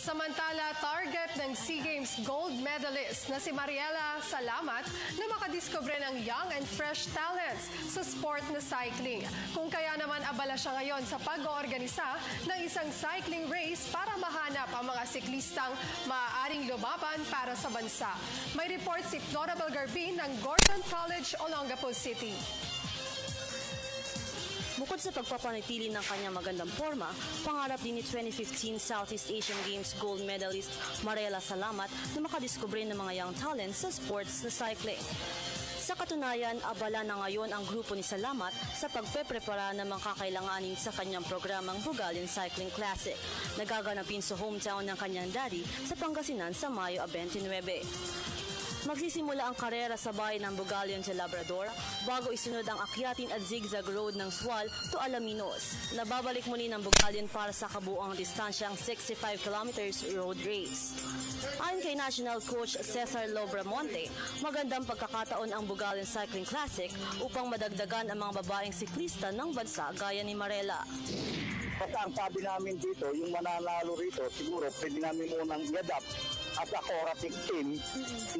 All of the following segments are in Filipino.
Samantala, target ng SEA Games gold medalist na si Mariela Salamat na makadiskubre ng young and fresh talents sa sport na cycling. Kung kaya naman abala siya ngayon sa pag-oorganisa ng isang cycling race para mahanap ang mga siklistang maaaring lumaban para sa bansa. May report si Florabel Garbin ng Gordon College, Olongapo City. Bukod sa pagpapanatili ng kanyang magandang forma, pangarap din ni 2015 Southeast Asian Games gold medalist Mariela Salamat na makadiskubre ng mga young talents sa sports na cycling. Sa katunayan, abala na ngayon ang grupo ni Salamat sa pagpeprepara ng mga kakailanganin sa kanyang programang Bugalion Cycling Classic na gaganapin sa hometown ng kanyang daddy sa Pangasinan sa Mayo 29. Magsisimula ang karera sa bayan ng Bugalion sa Labrador bago isunod ang akyatin at zigzag road ng Sual to Alaminos. Nababalik muli ng Bugalion para sa kabuuang distansyang 65 kilometers road race. Ayon kay National Coach Cesar Lobramonte, magandang pagkakataon ang Bugalion Cycling Classic upang madagdagan ang mga babaeng siklista ng bansa gaya ni Mariela. Kasi ang sabi namin dito, yung mananalo rito, siguro pwede namin munang i-adapt as a Coratec team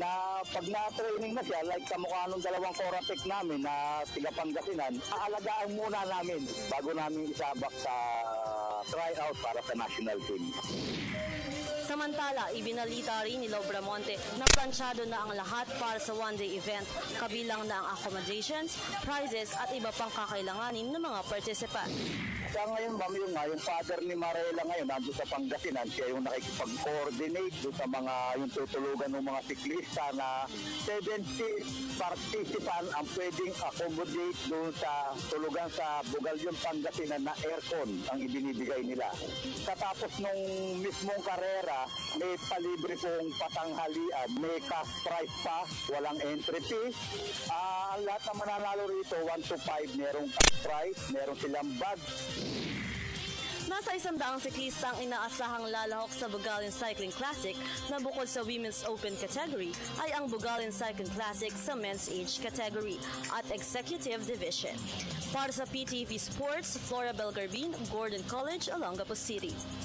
na pag na-training na siya, like kamukha nung dalawang Coratec namin na tiga Pangasinan, aalagaan muna namin bago namin isabak sa tryout para sa national team. Samantala, ibinalita rin ni Lobramonte na plansyado na ang lahat para sa one-day event, kabilang na ang accommodations, prizes at iba pang kakailanganin ng mga participant. Sa ngayon, ma'am, yung father ni Mariela ngayon, nandun sa Pangasinan, siya yung nakikipag-coordinate doon sa mga yung tutulugan ng mga siklista na 70 participant ang pwedeng accommodate doon sa tulugan sa Bugalion, Pangasinan na aircon ang ibinibigay nila. Katapos nung mismong karera, may palibre pong patanghalian, may cash prize pa, walang entry fee. Ang lahat na mananalo rito, 1 to 5, merong cash prize, merong silang bag. Nasa 100 siklista ang inaasahang lalahok sa Bugalion Cycling Classic na bukod sa Women's Open category ay ang Bugalion Cycling Classic sa Men's Age category at Executive Division. Para sa PTV Sports, Florabel Garbin, Gordon College, Olongapo City.